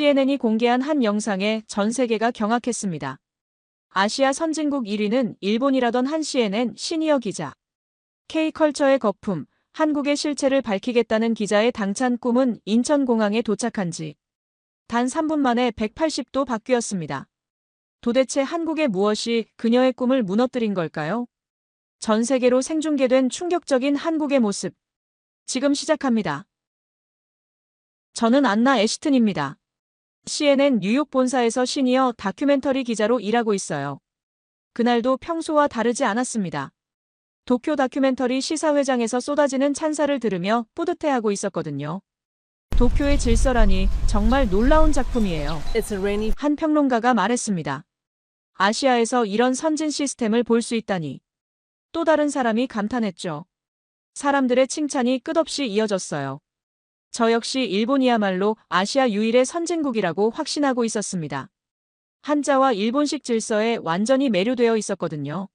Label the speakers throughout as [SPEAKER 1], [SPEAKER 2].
[SPEAKER 1] CNN이 공개한 한 영상에 전 세계가 경악했습니다. 아시아 선진국 1위는 일본이라던 한 CNN 시니어 기자. K컬처의 거품, 한국의 실체를 밝히겠다는 기자의 당찬 꿈은 인천공항에 도착한 지 단 3분 만에 180도 바뀌었습니다. 도대체 한국의 무엇이 그녀의 꿈을 무너뜨린 걸까요? 전 세계로 생중계된 충격적인 한국의 모습. 지금 시작합니다. 저는 안나 애시튼입니다. CNN 뉴욕 본사에서 시니어 다큐멘터리 기자로 일하고 있어요. 그날도 평소와 다르지 않았습니다. 도쿄 다큐멘터리 시사회장에서 쏟아지는 찬사를 들으며 뿌듯해하고 있었거든요. 도쿄의 질서라니 정말 놀라운 작품이에요. 한 평론가가 말했습니다. 아시아에서 이런 선진 시스템을 볼 수 있다니. 또 다른 사람이 감탄했죠. 사람들의 칭찬이 끝없이 이어졌어요. 저 역시 일본이야말로 아시아 유일의 선진국이라고 확신하고 있었습니다. 한자와 일본식 질서에 완전히 매료되어 있었거든요.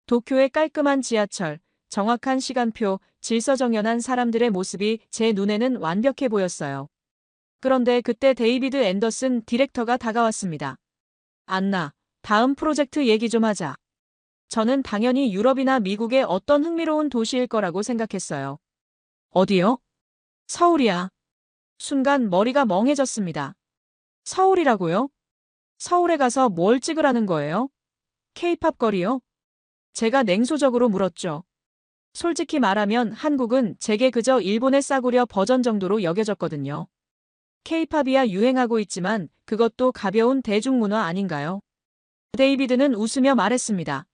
[SPEAKER 1] 도쿄의 깔끔한 지하철, 정확한 시간표, 질서정연한 사람들의 모습이 제 눈에는 완벽해 보였어요. 그런데 그때 데이비드 앤더슨 디렉터가 다가왔습니다. 안나, 다음 프로젝트 얘기 좀 하자. 저는 당연히 유럽이나 미국의 어떤 흥미로운 도시일 거라고 생각했어요. 어디요? 서울이야. 순간 머리가 멍해졌습니다. 서울이라고요? 서울에 가서 뭘 찍으라는 거예요? K-팝 거리요? 제가 냉소적으로 물었죠. 솔직히 말하면 한국은 제게 그저 일본의 싸구려 버전 정도로 여겨졌거든요. K-팝이야 유행하고 있지만 그것도 가벼운 대중문화 아닌가요? 데이비드는 웃으며 말했습니다.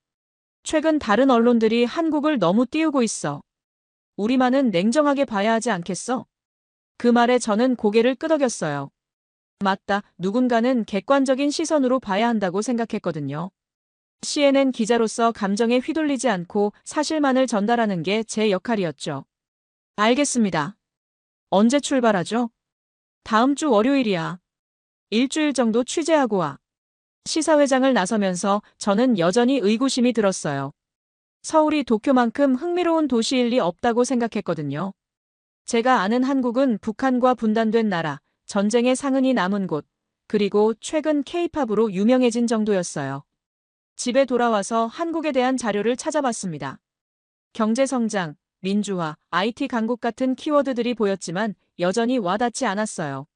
[SPEAKER 1] 최근 다른 언론들이 한국을 너무 띄우고 있어. 우리만은 냉정하게 봐야 하지 않겠어? 그 말에 저는 고개를 끄덕였어요. 맞다, 누군가는 객관적인 시선으로 봐야 한다고 생각했거든요. CNN 기자로서 감정에 휘둘리지 않고 사실만을 전달하는 게 제 역할이었죠. 알겠습니다. 언제 출발하죠? 다음 주 월요일이야. 일주일 정도 취재하고 와. 시사회장을 나서면서 저는 여전히 의구심이 들었어요. 서울이 도쿄만큼 흥미로운 도시일 리 없다고 생각했거든요. 제가 아는 한국은 북한과 분단된 나라, 전쟁의 상흔이 남은 곳, 그리고 최근 K-팝으로 유명해진 정도였어요. 집에 돌아와서 한국에 대한 자료를 찾아봤습니다. 경제성장, 민주화, IT 강국 같은 키워드들이 보였지만 여전히 와닿지 않았어요.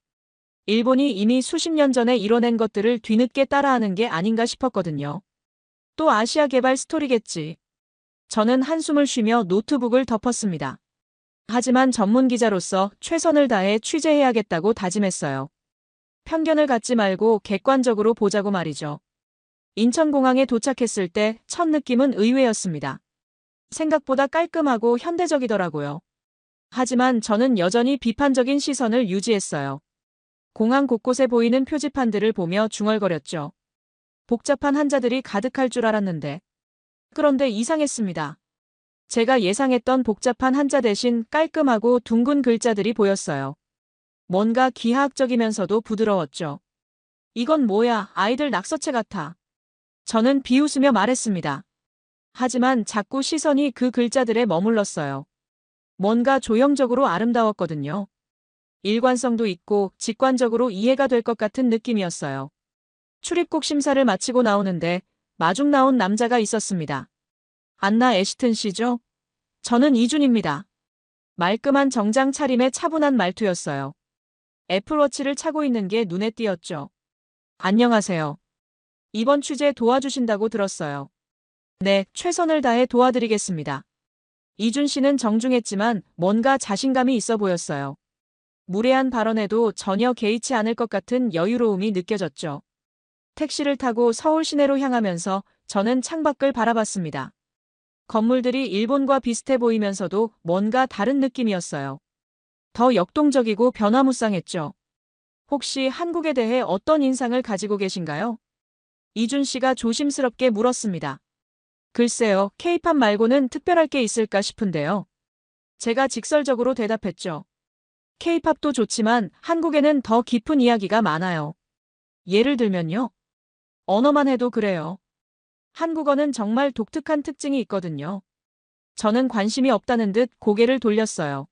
[SPEAKER 1] 일본이 이미 수십 년 전에 이뤄낸 것들을 뒤늦게 따라하는 게 아닌가 싶었거든요. 또 아시아 개발 스토리겠지. 저는 한숨을 쉬며 노트북을 덮었습니다. 하지만 전문 기자로서 최선을 다해 취재해야겠다고 다짐했어요. 편견을 갖지 말고 객관적으로 보자고 말이죠. 인천공항에 도착했을 때 첫 느낌은 의외였습니다. 생각보다 깔끔하고 현대적이더라고요. 하지만 저는 여전히 비판적인 시선을 유지했어요. 공항 곳곳에 보이는 표지판들을 보며 중얼거렸죠. 복잡한 한자들이 가득할 줄 알았는데. 그런데 이상했습니다. 제가 예상했던 복잡한 한자 대신 깔끔하고 둥근 글자들이 보였어요. 뭔가 기하학적이면서도 부드러웠죠. 이건 뭐야, 아이들 낙서체 같아. 저는 비웃으며 말했습니다. 하지만 자꾸 시선이 그 글자들에 머물렀어요. 뭔가 조형적으로 아름다웠거든요. 일관성도 있고 직관적으로 이해가 될 것 같은 느낌이었어요. 출입국 심사를 마치고 나오는데 마중 나온 남자가 있었습니다. 안나 애시튼 씨죠? 저는 이준입니다. 말끔한 정장 차림의 차분한 말투였어요. 애플워치를 차고 있는 게 눈에 띄었죠. 안녕하세요. 이번 취재 도와주신다고 들었어요. 네, 최선을 다해 도와드리겠습니다. 이준 씨는 정중했지만 뭔가 자신감이 있어 보였어요. 무례한 발언에도 전혀 개의치 않을 것 같은 여유로움이 느껴졌죠. 택시를 타고 서울 시내로 향하면서 저는 창밖을 바라봤습니다. 건물들이 일본과 비슷해 보이면서도 뭔가 다른 느낌이었어요. 더 역동적이고 변화무쌍했죠. 혹시 한국에 대해 어떤 인상을 가지고 계신가요? 이준 씨가 조심스럽게 물었습니다. 글쎄요, K-팝 말고는 특별할 게 있을까 싶은데요. 제가 직설적으로 대답했죠. K-팝도 좋지만 한국에는 더 깊은 이야기가 많아요. 예를 들면요. 언어만 해도 그래요. 한국어는 정말 독특한 특징이 있거든요. 저는 관심이 없다는 듯 고개를 돌렸어요.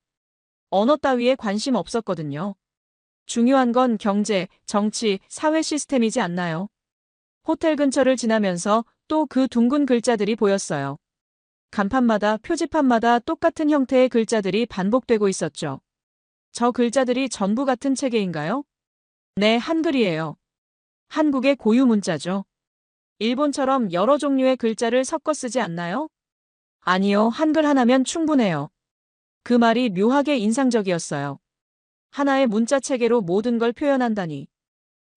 [SPEAKER 1] 언어 따위에 관심 없었거든요. 중요한 건 경제, 정치, 사회 시스템이지 않나요? 호텔 근처를 지나면서 또 그 둥근 글자들이 보였어요. 간판마다 표지판마다 똑같은 형태의 글자들이 반복되고 있었죠. 저 글자들이 전부 같은 체계인가요? 네, 한글이에요. 한국의 고유 문자죠. 일본처럼 여러 종류의 글자를 섞어 쓰지 않나요? 아니요, 한글 하나면 충분해요. 그 말이 묘하게 인상적이었어요. 하나의 문자 체계로 모든 걸 표현한다니.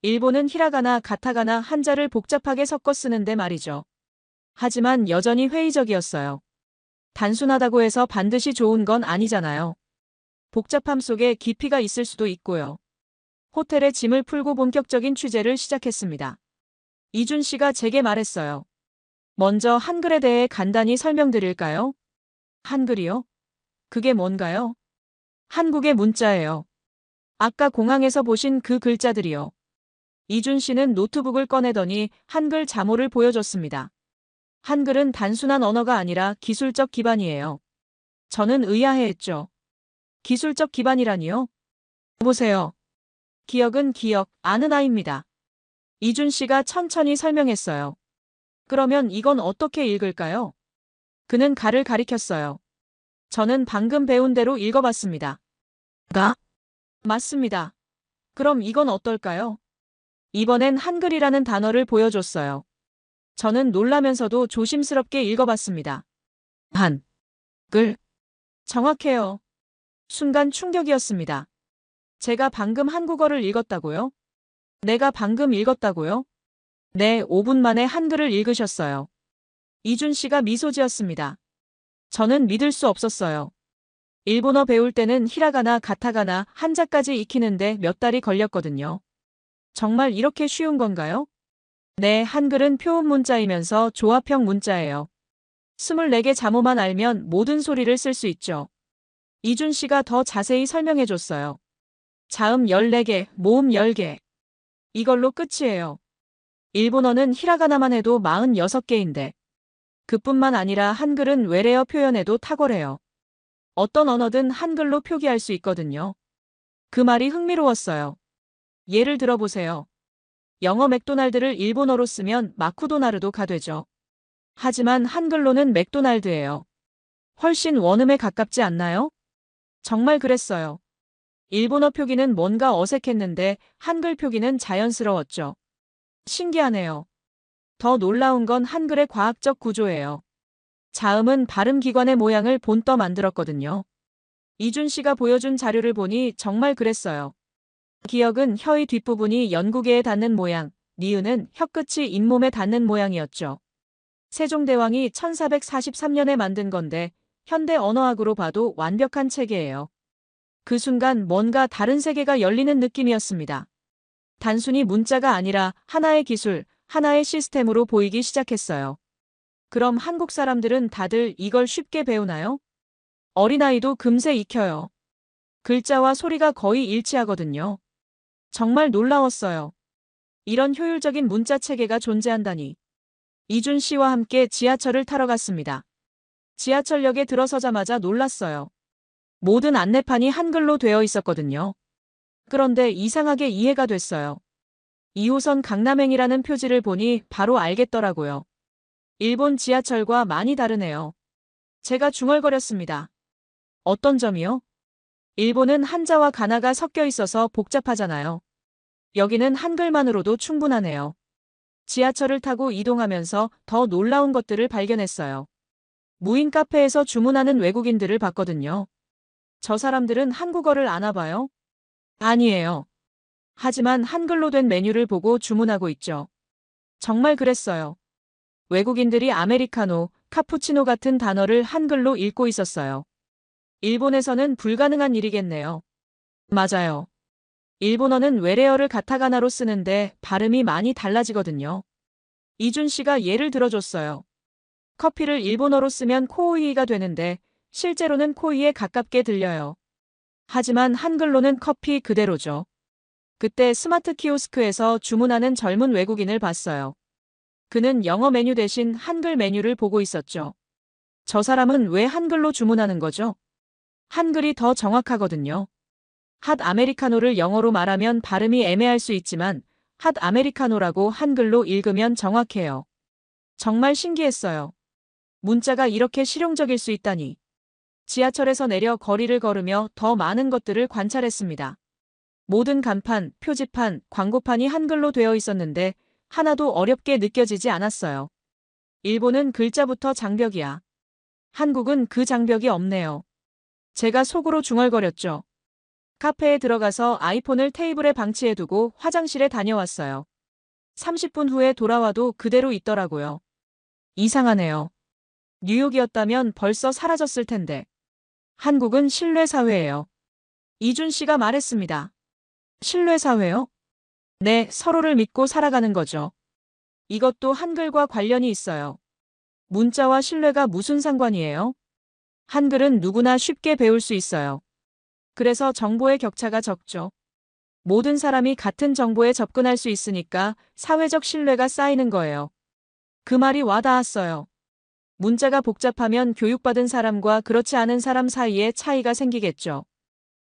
[SPEAKER 1] 일본은 히라가나, 가타가나, 한자를 복잡하게 섞어 쓰는데 말이죠. 하지만 여전히 회의적이었어요. 단순하다고 해서 반드시 좋은 건 아니잖아요. 복잡함 속에 깊이가 있을 수도 있고요. 호텔에 짐을 풀고 본격적인 취재를 시작했습니다. 이준 씨가 제게 말했어요. 먼저 한글에 대해 간단히 설명드릴까요? 한글이요? 그게 뭔가요? 한국의 문자예요. 아까 공항에서 보신 그 글자들이요. 이준 씨는 노트북을 꺼내더니 한글 자모를 보여줬습니다. 한글은 단순한 언어가 아니라 기술적 기반이에요. 저는 의아해했죠. 기술적 기반이라니요? 보세요. 기억은 기억, 아는 아입니다. 이준 씨가 천천히 설명했어요. 그러면 이건 어떻게 읽을까요? 그는 가를 가리켰어요. 저는 방금 배운 대로 읽어봤습니다. 가? 맞습니다. 그럼 이건 어떨까요? 이번엔 한글이라는 단어를 보여줬어요. 저는 놀라면서도 조심스럽게 읽어봤습니다. 한글. 정확해요. 순간 충격이었습니다. 제가 방금 한국어를 읽었다고요? 내가 방금 읽었다고요? 네, 5분 만에 한글을 읽으셨어요. 이준 씨가 미소 지었습니다. 저는 믿을 수 없었어요. 일본어 배울 때는 히라가나, 가타가나, 한자까지 익히는데 몇 달이 걸렸거든요. 정말 이렇게 쉬운 건가요? 네, 한글은 표음 문자이면서 조합형 문자예요. 24개 자모만 알면 모든 소리를 쓸 수 있죠. 이준 씨가 더 자세히 설명해 줬어요. 자음 14개, 모음 10개. 이걸로 끝이에요. 일본어는 히라가나만 해도 46개인데. 그뿐만 아니라 한글은 외래어 표현에도 탁월해요. 어떤 언어든 한글로 표기할 수 있거든요. 그 말이 흥미로웠어요. 예를 들어보세요. 영어 맥도날드를 일본어로 쓰면 마쿠도나르도가 되죠. 하지만 한글로는 맥도날드예요. 훨씬 원음에 가깝지 않나요? 정말 그랬어요. 일본어 표기는 뭔가 어색했는데 한글 표기는 자연스러웠죠. 신기하네요. 더 놀라운 건 한글의 과학적 구조예요. 자음은 발음기관의 모양을 본떠 만들었거든요. 이준 씨가 보여준 자료를 보니 정말 그랬어요. 기역은 혀의 뒷부분이 연구개에 닿는 모양, 니은은 혀끝이 잇몸에 닿는 모양이었죠. 세종대왕이 1443년에 만든 건데 현대 언어학으로 봐도 완벽한 체계예요. 그 순간 뭔가 다른 세계가 열리는 느낌이었습니다. 단순히 문자가 아니라 하나의 기술, 하나의 시스템으로 보이기 시작했어요. 그럼 한국 사람들은 다들 이걸 쉽게 배우나요? 어린아이도 금세 익혀요. 글자와 소리가 거의 일치하거든요. 정말 놀라웠어요. 이런 효율적인 문자 체계가 존재한다니. 이준 씨와 함께 지하철을 타러 갔습니다. 지하철역에 들어서자마자 놀랐어요. 모든 안내판이 한글로 되어 있었거든요. 그런데 이상하게 이해가 됐어요. 2호선 강남행이라는 표지를 보니 바로 알겠더라고요. 일본 지하철과 많이 다르네요. 제가 중얼거렸습니다. 어떤 점이요? 일본은 한자와 가나가 섞여 있어서 복잡하잖아요. 여기는 한글만으로도 충분하네요. 지하철을 타고 이동하면서 더 놀라운 것들을 발견했어요. 무인 카페에서 주문하는 외국인들을 봤거든요. 저 사람들은 한국어를 아나 봐요? 아니에요. 하지만 한글로 된 메뉴를 보고 주문하고 있죠. 정말 그랬어요. 외국인들이 아메리카노, 카푸치노 같은 단어를 한글로 읽고 있었어요. 일본에서는 불가능한 일이겠네요. 맞아요. 일본어는 외래어를 가타가나로 쓰는데 발음이 많이 달라지거든요. 이준 씨가 예를 들어줬어요. 커피를 일본어로 쓰면 코오이가 되는데 실제로는 코이에 가깝게 들려요. 하지만 한글로는 커피 그대로죠. 그때 스마트 키오스크에서 주문하는 젊은 외국인을 봤어요. 그는 영어 메뉴 대신 한글 메뉴를 보고 있었죠. 저 사람은 왜 한글로 주문하는 거죠? 한글이 더 정확하거든요. 핫 아메리카노를 영어로 말하면 발음이 애매할 수 있지만 핫 아메리카노라고 한글로 읽으면 정확해요. 정말 신기했어요. 문자가 이렇게 실용적일 수 있다니. 지하철에서 내려 거리를 걸으며 더 많은 것들을 관찰했습니다. 모든 간판, 표지판, 광고판이 한글로 되어 있었는데 하나도 어렵게 느껴지지 않았어요. 일본은 글자부터 장벽이야. 한국은 그 장벽이 없네요. 제가 속으로 중얼거렸죠. 카페에 들어가서 아이폰을 테이블에 방치해두고 화장실에 다녀왔어요. 30분 후에 돌아와도 그대로 있더라고요. 이상하네요. 뉴욕이었다면 벌써 사라졌을 텐데. 한국은 신뢰사회예요. 이준 씨가 말했습니다. 신뢰사회요? 네, 서로를 믿고 살아가는 거죠. 이것도 한글과 관련이 있어요. 문자와 신뢰가 무슨 상관이에요? 한글은 누구나 쉽게 배울 수 있어요. 그래서 정보의 격차가 적죠. 모든 사람이 같은 정보에 접근할 수 있으니까 사회적 신뢰가 쌓이는 거예요. 그 말이 와닿았어요. 문자가 복잡하면 교육받은 사람과 그렇지 않은 사람 사이에 차이가 생기겠죠.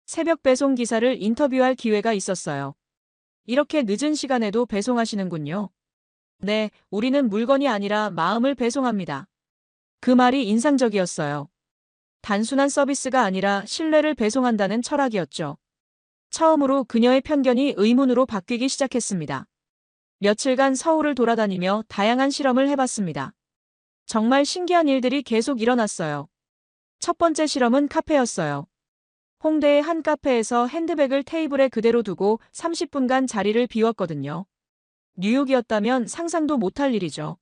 [SPEAKER 1] 새벽 배송 기사를 인터뷰할 기회가 있었어요. 이렇게 늦은 시간에도 배송하시는군요. 네, 우리는 물건이 아니라 마음을 배송합니다. 그 말이 인상적이었어요. 단순한 서비스가 아니라 신뢰를 배송한다는 철학이었죠. 처음으로 그녀의 편견이 의문으로 바뀌기 시작했습니다. 며칠간 서울을 돌아다니며 다양한 실험을 해봤습니다. 정말 신기한 일들이 계속 일어났어요. 첫 번째 실험은 카페였어요. 홍대의 한 카페에서 핸드백을 테이블에 그대로 두고 30분간 자리를 비웠거든요. 뉴욕이었다면 상상도 못할 일이죠.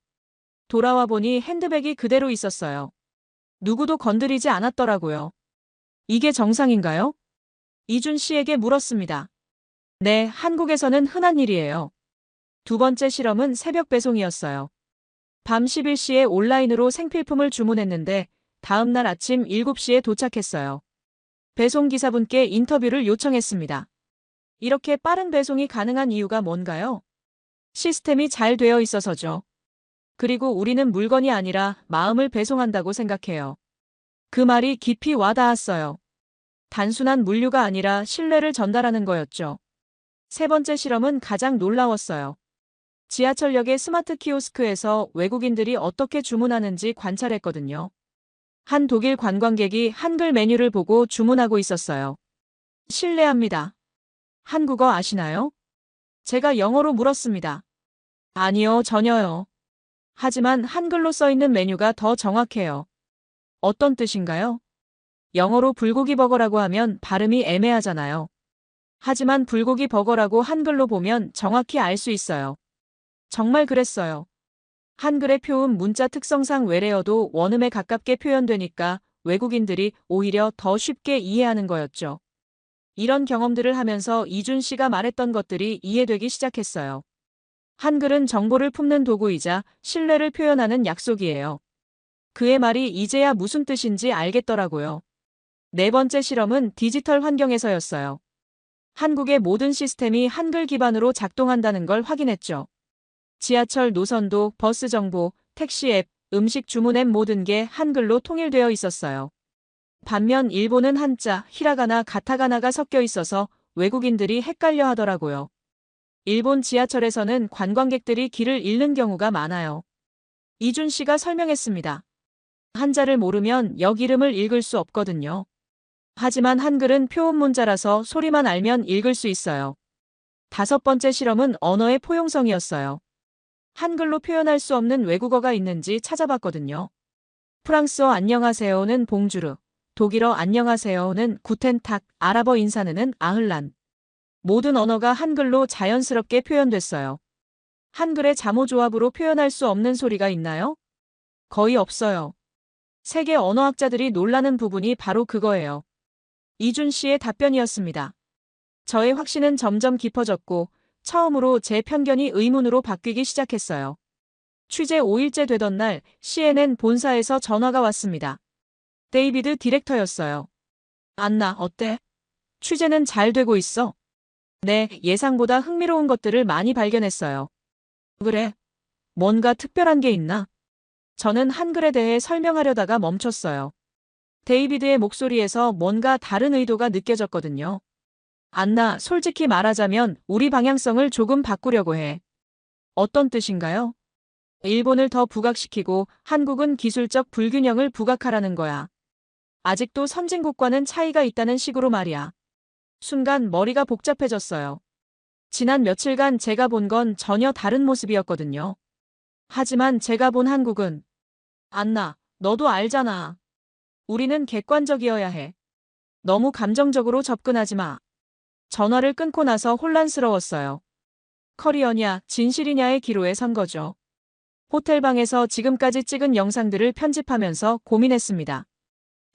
[SPEAKER 1] 돌아와 보니 핸드백이 그대로 있었어요. 누구도 건드리지 않았더라고요. 이게 정상인가요? 이준 씨에게 물었습니다. 네, 한국에서는 흔한 일이에요. 두 번째 실험은 새벽 배송이었어요. 밤 11시에 온라인으로 생필품을 주문했는데 다음 날 아침 7시에 도착했어요. 배송기사분께 인터뷰를 요청했습니다. 이렇게 빠른 배송이 가능한 이유가 뭔가요? 시스템이 잘 되어 있어서죠. 그리고 우리는 물건이 아니라 마음을 배송한다고 생각해요. 그 말이 깊이 와닿았어요. 단순한 물류가 아니라 신뢰를 전달하는 거였죠. 세 번째 실험은 가장 놀라웠어요. 지하철역의 스마트 키오스크에서 외국인들이 어떻게 주문하는지 관찰했거든요. 한 독일 관광객이 한글 메뉴를 보고 주문하고 있었어요. 실례합니다. 한국어 아시나요? 제가 영어로 물었습니다. 아니요, 전혀요. 하지만 한글로 써 있는 메뉴가 더 정확해요. 어떤 뜻인가요? 영어로 불고기 버거라고 하면 발음이 애매하잖아요. 하지만 불고기 버거라고 한글로 보면 정확히 알 수 있어요. 정말 그랬어요. 한글의 표음 문자 특성상 외래어도 원음에 가깝게 표현되니까 외국인들이 오히려 더 쉽게 이해하는 거였죠. 이런 경험들을 하면서 이준 씨가 말했던 것들이 이해되기 시작했어요. 한글은 정보를 품는 도구이자 신뢰를 표현하는 약속이에요. 그의 말이 이제야 무슨 뜻인지 알겠더라고요. 네 번째 실험은 디지털 환경에서였어요. 한국의 모든 시스템이 한글 기반으로 작동한다는 걸 확인했죠. 지하철 노선도, 버스 정보, 택시 앱, 음식 주문 앱 모든 게 한글로 통일되어 있었어요. 반면 일본은 한자, 히라가나, 가타가나가 섞여 있어서 외국인들이 헷갈려 하더라고요. 일본 지하철에서는 관광객들이 길을 잃는 경우가 많아요. 이준 씨가 설명했습니다. 한자를 모르면 역 이름을 읽을 수 없거든요. 하지만 한글은 표음 문자라서 소리만 알면 읽을 수 있어요. 다섯 번째 실험은 언어의 포용성이었어요. 한글로 표현할 수 없는 외국어가 있는지 찾아봤거든요. 프랑스어 안녕하세요는 봉주르, 독일어 안녕하세요는 구텐탁, 아랍어 인사는 아흘란. 모든 언어가 한글로 자연스럽게 표현됐어요. 한글의 자모조합으로 표현할 수 없는 소리가 있나요? 거의 없어요. 세계 언어학자들이 놀라는 부분이 바로 그거예요. 이준 씨의 답변이었습니다. 저의 확신은 점점 깊어졌고 처음으로 제 편견이 의문으로 바뀌기 시작했어요. 취재 5일째 되던 날 CNN 본사에서 전화가 왔습니다. 데이비드 디렉터였어요. 안나, 어때? 취재는 잘 되고 있어? 네, 예상보다 흥미로운 것들을 많이 발견했어요. 그래? 뭔가 특별한 게 있나? 저는 한글에 대해 설명하려다가 멈췄어요. 데이비드의 목소리에서 뭔가 다른 의도가 느껴졌거든요. 안나, 솔직히 말하자면 우리 방향성을 조금 바꾸려고 해. 어떤 뜻인가요? 일본을 더 부각시키고 한국은 기술적 불균형을 부각하라는 거야. 아직도 선진국과는 차이가 있다는 식으로 말이야. 순간 머리가 복잡해졌어요. 지난 며칠간 제가 본 건 전혀 다른 모습이었거든요. 하지만 제가 본 한국은 안나, 너도 알잖아. 우리는 객관적이어야 해. 너무 감정적으로 접근하지 마. 전화를 끊고 나서 혼란스러웠어요. 커리어냐, 진실이냐의 기로에 선 거죠. 호텔방에서 지금까지 찍은 영상들을 편집하면서 고민했습니다.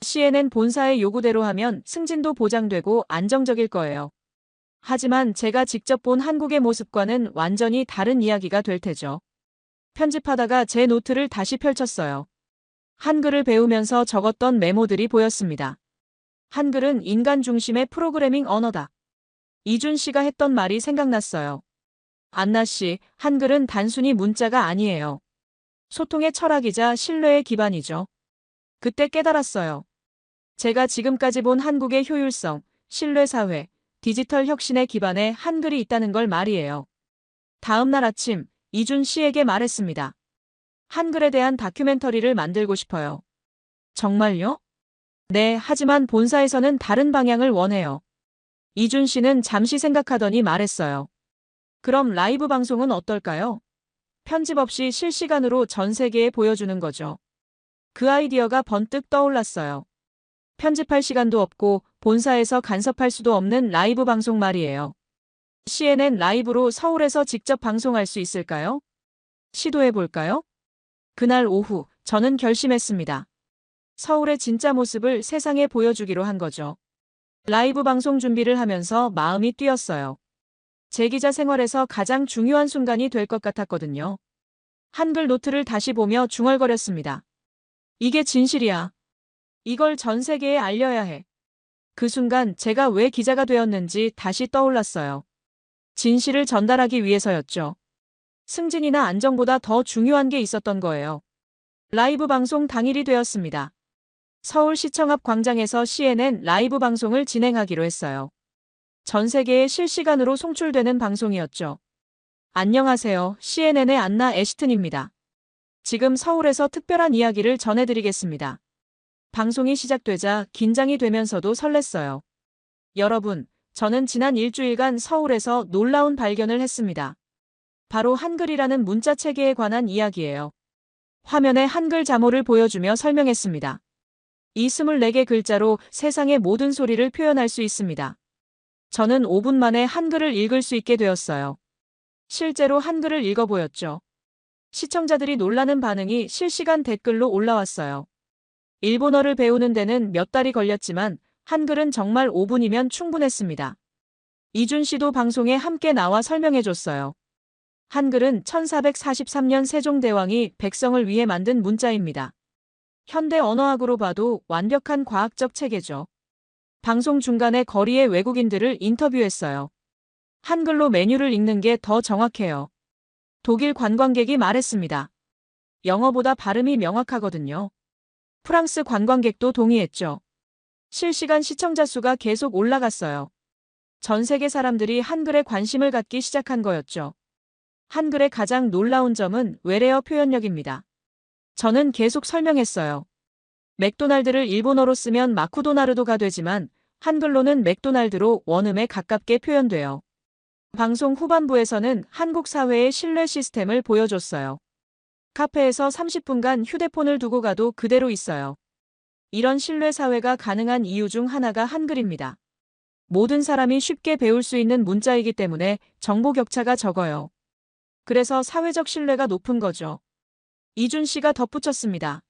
[SPEAKER 1] CNN 본사의 요구대로 하면 승진도 보장되고 안정적일 거예요. 하지만 제가 직접 본 한국의 모습과는 완전히 다른 이야기가 될 테죠. 편집하다가 제 노트를 다시 펼쳤어요. 한글을 배우면서 적었던 메모들이 보였습니다. 한글은 인간 중심의 프로그래밍 언어다. 이준 씨가 했던 말이 생각났어요. 안나 씨, 한글은 단순히 문자가 아니에요. 소통의 철학이자 신뢰의 기반이죠. 그때 깨달았어요. 제가 지금까지 본 한국의 효율성, 신뢰사회, 디지털 혁신의 기반에 한글이 있다는 걸 말이에요. 다음 날 아침, 이준 씨에게 말했습니다. 한글에 대한 다큐멘터리를 만들고 싶어요. 정말요? 네, 하지만 본사에서는 다른 방향을 원해요. 이준 씨는 잠시 생각하더니 말했어요. 그럼 라이브 방송은 어떨까요? 편집 없이 실시간으로 전 세계에 보여주는 거죠. 그 아이디어가 번뜩 떠올랐어요. 편집할 시간도 없고 본사에서 간섭할 수도 없는 라이브 방송 말이에요. CNN 라이브로 서울에서 직접 방송할 수 있을까요? 시도해 볼까요? 그날 오후, 저는 결심했습니다. 서울의 진짜 모습을 세상에 보여주기로 한 거죠. 라이브 방송 준비를 하면서 마음이 뛰었어요. 제 기자 생활에서 가장 중요한 순간이 될 것 같았거든요. 한글 노트를 다시 보며 중얼거렸습니다. 이게 진실이야. 이걸 전 세계에 알려야 해. 그 순간 제가 왜 기자가 되었는지 다시 떠올랐어요. 진실을 전달하기 위해서였죠. 승진이나 안정보다 더 중요한 게 있었던 거예요. 라이브 방송 당일이 되었습니다. 서울시청 앞 광장에서 CNN 라이브 방송을 진행하기로 했어요. 전 세계에 실시간으로 송출되는 방송이었죠. 안녕하세요. CNN의 안나 애시튼입니다. 지금 서울에서 특별한 이야기를 전해드리겠습니다. 방송이 시작되자 긴장이 되면서도 설렜어요. 여러분, 저는 지난 일주일간 서울에서 놀라운 발견을 했습니다. 바로 한글이라는 문자 체계에 관한 이야기예요. 화면에 한글 자모를 보여주며 설명했습니다. 이 24개 글자로 세상의 모든 소리를 표현할 수 있습니다. 저는 5분 만에 한글을 읽을 수 있게 되었어요. 실제로 한글을 읽어보였죠. 시청자들이 놀라는 반응이 실시간 댓글로 올라왔어요. 일본어를 배우는 데는 몇 달이 걸렸지만 한글은 정말 5분이면 충분했습니다. 이준 씨도 방송에 함께 나와 설명해줬어요. 한글은 1443년 세종대왕이 백성을 위해 만든 문자입니다. 현대 언어학으로 봐도 완벽한 과학적 체계죠. 방송 중간에 거리의 외국인들을 인터뷰했어요. 한글로 메뉴를 읽는 게 더 정확해요. 독일 관광객이 말했습니다. 영어보다 발음이 명확하거든요. 프랑스 관광객도 동의했죠. 실시간 시청자 수가 계속 올라갔어요. 전 세계 사람들이 한글에 관심을 갖기 시작한 거였죠. 한글의 가장 놀라운 점은 외래어 표현력입니다. 저는 계속 설명했어요. 맥도날드를 일본어로 쓰면 마쿠도나르도가 되지만 한글로는 맥도날드로 원음에 가깝게 표현돼요. 방송 후반부에서는 한국 사회의 신뢰 시스템을 보여줬어요. 카페에서 30분간 휴대폰을 두고 가도 그대로 있어요. 이런 신뢰 사회가 가능한 이유 중 하나가 한글입니다. 모든 사람이 쉽게 배울 수 있는 문자이기 때문에 정보 격차가 적어요. 그래서 사회적 신뢰가 높은 거죠. 이준 씨가 덧붙였습니다.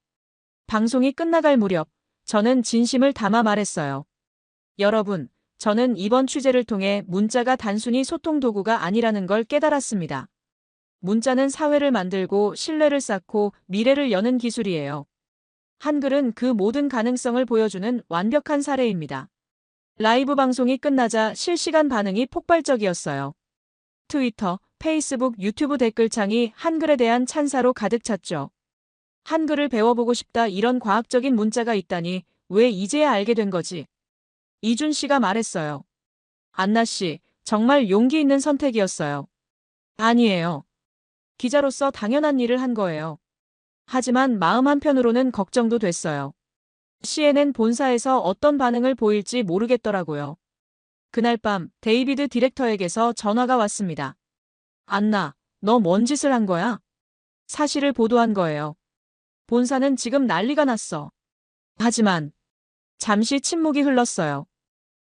[SPEAKER 1] 방송이 끝나갈 무렵 저는 진심을 담아 말했어요. 여러분, 저는 이번 취재를 통해 문자가 단순히 소통 도구가 아니라는 걸 깨달았습니다. 문자는 사회를 만들고 신뢰를 쌓고 미래를 여는 기술이에요. 한글은 그 모든 가능성을 보여주는 완벽한 사례입니다. 라이브 방송이 끝나자 실시간 반응이 폭발적이었어요. 트위터, 페이스북, 유튜브 댓글창이 한글에 대한 찬사로 가득 찼죠. 한글을 배워보고 싶다 이런 과학적인 문자가 있다니 왜 이제야 알게 된 거지? 이준 씨가 말했어요. 안나 씨, 정말 용기 있는 선택이었어요. 아니에요. 기자로서 당연한 일을 한 거예요. 하지만 마음 한편으로는 걱정도 됐어요. CNN 본사에서 어떤 반응을 보일지 모르겠더라고요. 그날 밤 데이비드 디렉터에게서 전화가 왔습니다. 안나, 너 뭔 짓을 한 거야? 사실을 보도한 거예요. 본사는 지금 난리가 났어. 하지만 잠시 침묵이 흘렀어요.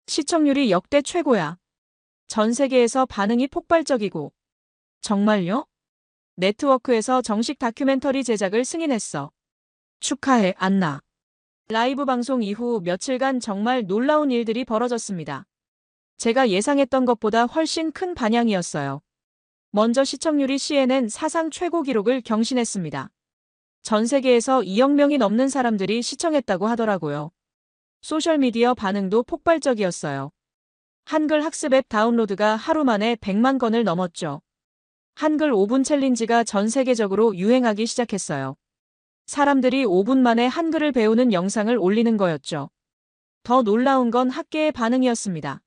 [SPEAKER 1] 시청률이 역대 최고야. 전 세계에서 반응이 폭발적이고. 정말요? 네트워크에서 정식 다큐멘터리 제작을 승인했어. 축하해, 안나. 라이브 방송 이후 며칠간 정말 놀라운 일들이 벌어졌습니다. 제가 예상했던 것보다 훨씬 큰 반향이었어요. 먼저 시청률이 CNN 사상 최고 기록을 경신했습니다. 전 세계에서 2억 명이 넘는 사람들이 시청했다고 하더라고요. 소셜미디어 반응도 폭발적이었어요. 한글 학습 앱 다운로드가 하루 만에 100만 건을 넘었죠. 한글 5분 챌린지가 전 세계적으로 유행하기 시작했어요. 사람들이 5분 만에 한글을 배우는 영상을 올리는 거였죠. 더 놀라운 건 학계의 반응이었습니다.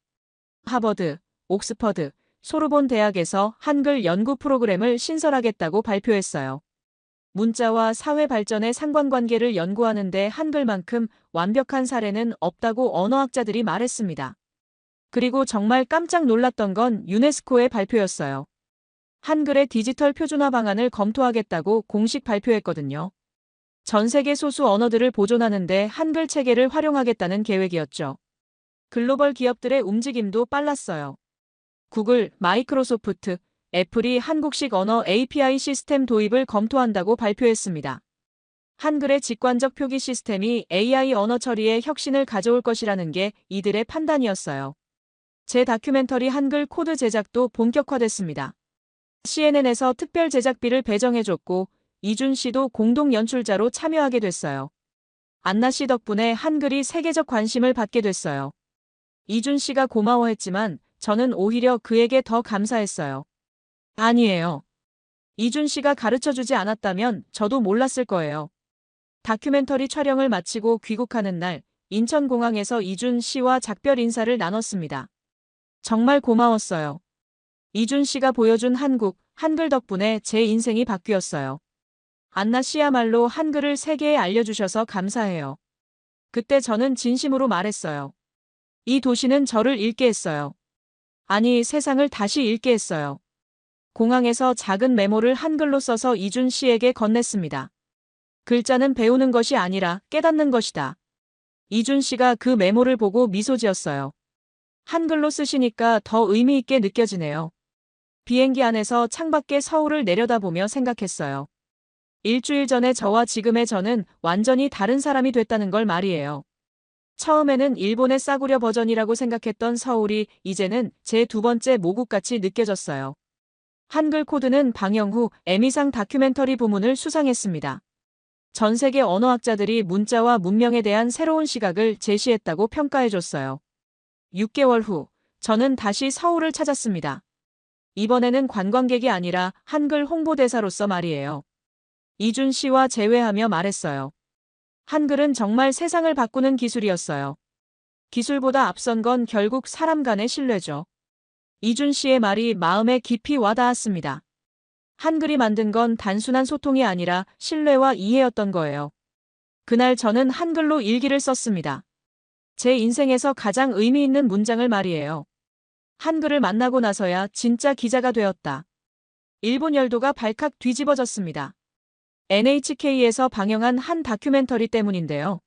[SPEAKER 1] 하버드, 옥스퍼드, 소르본 대학에서 한글 연구 프로그램을 신설하겠다고 발표했어요. 문자와 사회 발전의 상관관계를 연구하는데 한글만큼 완벽한 사례는 없다고 언어학자들이 말했습니다. 그리고 정말 깜짝 놀랐던 건 유네스코의 발표였어요. 한글의 디지털 표준화 방안을 검토하겠다고 공식 발표했거든요. 전 세계 소수 언어들을 보존하는데 한글 체계를 활용하겠다는 계획이었죠. 글로벌 기업들의 움직임도 빨랐어요. 구글, 마이크로소프트, 애플이 한국식 언어 API 시스템 도입을 검토한다고 발표했습니다. 한글의 직관적 표기 시스템이 AI 언어 처리에 혁신을 가져올 것이라는 게 이들의 판단이었어요. 제 다큐멘터리 한글 코드 제작도 본격화됐습니다. CNN에서 특별 제작비를 배정해줬고 이준 씨도 공동 연출자로 참여하게 됐어요. 안나 씨 덕분에 한글이 세계적 관심을 받게 됐어요. 이준 씨가 고마워했지만 저는 오히려 그에게 더 감사했어요. 아니에요. 이준 씨가 가르쳐주지 않았다면 저도 몰랐을 거예요. 다큐멘터리 촬영을 마치고 귀국하는 날 인천공항에서 이준 씨와 작별 인사를 나눴습니다. 정말 고마웠어요. 이준 씨가 보여준 한글 덕분에 제 인생이 바뀌었어요. 안나 씨야말로 한글을 세계에 알려주셔서 감사해요. 그때 저는 진심으로 말했어요. 이 도시는 저를 읽게 했어요. 아니, 세상을 다시 읽게 했어요. 공항에서 작은 메모를 한글로 써서 이준 씨에게 건넸습니다. 글자는 배우는 것이 아니라 깨닫는 것이다. 이준 씨가 그 메모를 보고 미소 지었어요. 한글로 쓰시니까 더 의미 있게 느껴지네요. 비행기 안에서 창밖에 서울을 내려다보며 생각했어요. 일주일 전에 저와 지금의 저는 완전히 다른 사람이 됐다는 걸 말이에요. 처음에는 일본의 싸구려 버전이라고 생각했던 서울이 이제는 제 두 번째 모국같이 느껴졌어요. 한글 코드는 방영 후 에미상 다큐멘터리 부문을 수상했습니다. 전 세계 언어학자들이 문자와 문명에 대한 새로운 시각을 제시했다고 평가해줬어요. 6개월 후 저는 다시 서울을 찾았습니다. 이번에는 관광객이 아니라 한글 홍보대사로서 말이에요. 이준 씨와 재회하며 말했어요. 한글은 정말 세상을 바꾸는 기술이었어요. 기술보다 앞선 건 결국 사람 간의 신뢰죠. 이준 씨의 말이 마음에 깊이 와닿았습니다. 한글이 만든 건 단순한 소통이 아니라 신뢰와 이해였던 거예요. 그날 저는 한글로 일기를 썼습니다. 제 인생에서 가장 의미 있는 문장을 말이에요. 한글을 만나고 나서야 진짜 기자가 되었다. 일본 열도가 발칵 뒤집어졌습니다. NHK에서 방영한 한 다큐멘터리 때문인데요.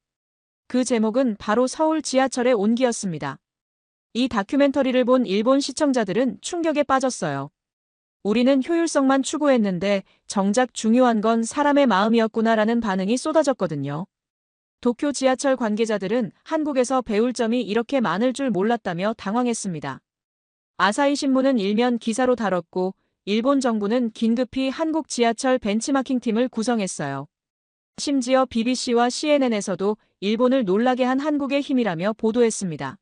[SPEAKER 1] 그 제목은 바로 서울 지하철의 온기였습니다. 이 다큐멘터리를 본 일본 시청자들은 충격에 빠졌어요. 우리는 효율성만 추구했는데 정작 중요한 건 사람의 마음이었구나라는 반응이 쏟아졌거든요. 도쿄 지하철 관계자들은 한국에서 배울 점이 이렇게 많을 줄 몰랐다며 당황했습니다. 아사히 신문은 일면 기사로 다뤘고 일본 정부는 긴급히 한국 지하철 벤치마킹 팀을 구성했어요. 심지어 BBC와 CNN에서도 일본을 놀라게 한 한국의 힘이라며 보도했습니다.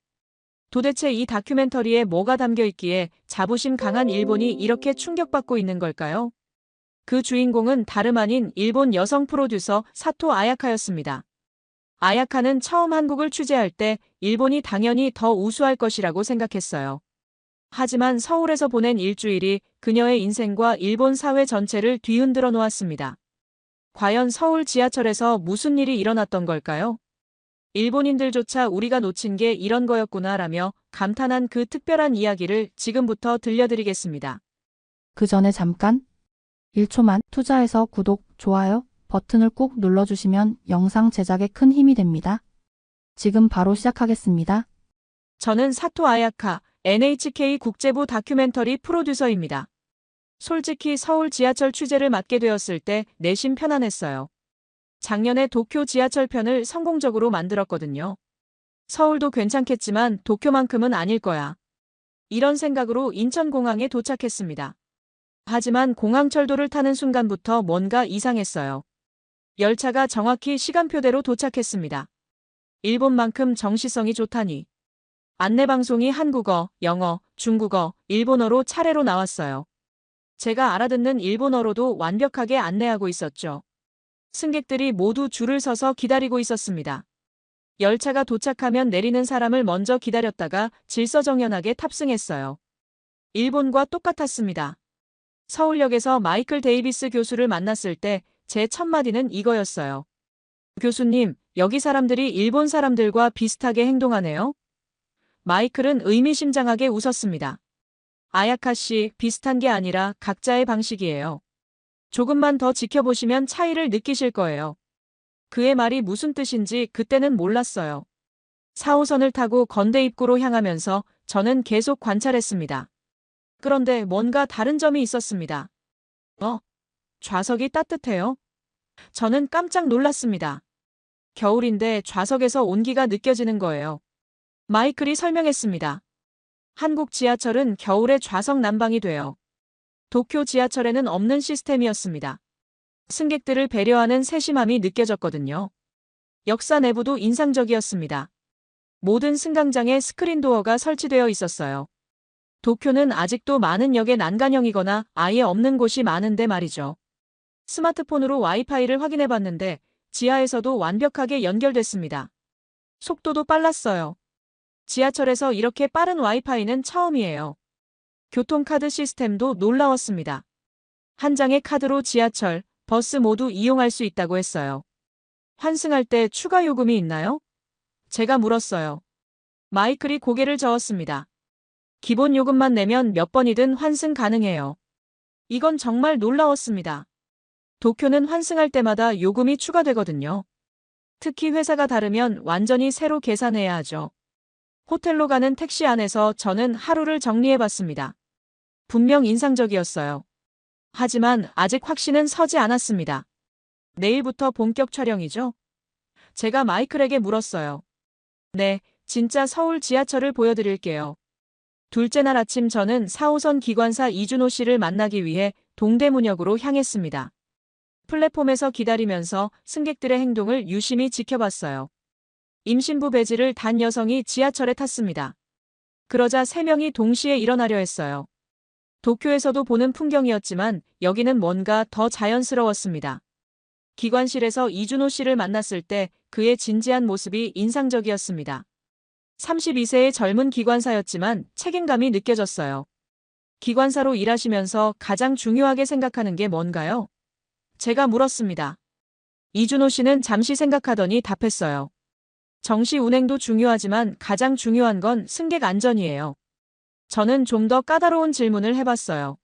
[SPEAKER 1] 도대체 이 다큐멘터리에 뭐가 담겨 있기에 자부심 강한 일본이 이렇게 충격받고 있는 걸까요? 그 주인공은 다름 아닌 일본 여성 프로듀서 사토 아야카였습니다. 아야카는 처음 한국을 취재할 때 일본이 당연히 더 우수할 것이라고 생각했어요. 하지만 서울에서 보낸 일주일이 그녀의 인생과 일본 사회 전체를 뒤흔들어 놓았습니다. 과연 서울 지하철에서 무슨 일이 일어났던 걸까요? 일본인들조차 우리가 놓친 게 이런 거였구나라며 감탄한 그 특별한 이야기를 지금부터 들려드리겠습니다.
[SPEAKER 2] 그 전에 잠깐 1초만 투자해서 구독, 좋아요 버튼을 꾹 눌러주시면 영상 제작에 큰 힘이 됩니다. 지금 바로 시작하겠습니다.
[SPEAKER 1] 저는 사토 아야카, NHK 국제부 다큐멘터리 프로듀서입니다. 솔직히 서울 지하철 취재를 맡게 되었을 때 내심 편안했어요. 작년에 도쿄 지하철 편을 성공적으로 만들었거든요. 서울도 괜찮겠지만 도쿄만큼은 아닐 거야. 이런 생각으로 인천공항에 도착했습니다. 하지만 공항철도를 타는 순간부터 뭔가 이상했어요. 열차가 정확히 시간표대로 도착했습니다. 일본만큼 정시성이 좋다니. 안내방송이 한국어, 영어, 중국어, 일본어로 차례로 나왔어요. 제가 알아듣는 일본어로도 완벽하게 안내하고 있었죠. 승객들이 모두 줄을 서서 기다리고 있었습니다. 열차가 도착하면 내리는 사람을 먼저 기다렸다가 질서정연하게 탑승했어요. 일본과 똑같았습니다. 서울역에서 마이클 데이비스 교수를 만났을 때 제 첫 마디는 이거였어요. 교수님, 여기 사람들이 일본 사람들과 비슷하게 행동하네요. 마이클은 의미심장하게 웃었습니다. 아야카 씨, 비슷한 게 아니라 각자의 방식이에요. 조금만 더 지켜보시면 차이를 느끼실 거예요. 그의 말이 무슨 뜻인지 그때는 몰랐어요. 4호선을 타고 건대 입구로 향하면서 저는 계속 관찰했습니다. 그런데 뭔가 다른 점이 있었습니다. 좌석이 따뜻해요? 저는 깜짝 놀랐습니다. 겨울인데 좌석에서 온기가 느껴지는 거예요. 마이클이 설명했습니다. 한국 지하철은 겨울에 좌석 난방이 돼요. 도쿄 지하철에는 없는 시스템이었습니다. 승객들을 배려하는 세심함이 느껴졌거든요. 역사 내부도 인상적이었습니다. 모든 승강장에 스크린도어가 설치되어 있었어요. 도쿄는 아직도 많은 역에 난간형이거나 아예 없는 곳이 많은데 말이죠. 스마트폰으로 와이파이를 확인해봤는데 지하에서도 완벽하게 연결됐습니다. 속도도 빨랐어요. 지하철에서 이렇게 빠른 와이파이는 처음이에요. 교통카드 시스템도 놀라웠습니다. 한 장의 카드로 지하철, 버스 모두 이용할 수 있다고 했어요. 환승할 때 추가 요금이 있나요? 제가 물었어요. 마이클이 고개를 저었습니다. 기본 요금만 내면 몇 번이든 환승 가능해요. 이건 정말 놀라웠습니다. 도쿄는 환승할 때마다 요금이 추가되거든요. 특히 회사가 다르면 완전히 새로 계산해야 하죠. 호텔로 가는 택시 안에서 저는 하루를 정리해봤습니다. 분명 인상적이었어요. 하지만 아직 확신은 서지 않았습니다. 내일부터 본격 촬영이죠? 제가 마이클에게 물었어요. 네, 진짜 서울 지하철을 보여드릴게요. 둘째 날 아침 저는 4호선 기관사 이준호 씨를 만나기 위해 동대문역으로 향했습니다. 플랫폼에서 기다리면서 승객들의 행동을 유심히 지켜봤어요. 임신부 배지를 단 여성이 지하철에 탔습니다. 그러자 3명이 동시에 일어나려 했어요. 도쿄에서도 보는 풍경이었지만 여기는 뭔가 더 자연스러웠습니다. 기관실에서 이준호 씨를 만났을 때 그의 진지한 모습이 인상적이었습니다. 32세의 젊은 기관사였지만 책임감이 느껴졌어요. 기관사로 일하시면서 가장 중요하게 생각하는 게 뭔가요? 제가 물었습니다. 이준호 씨는 잠시 생각하더니 답했어요. 정시 운행도 중요하지만 가장 중요한 건 승객 안전이에요. 저는 좀 더 까다로운 질문을 해봤어요.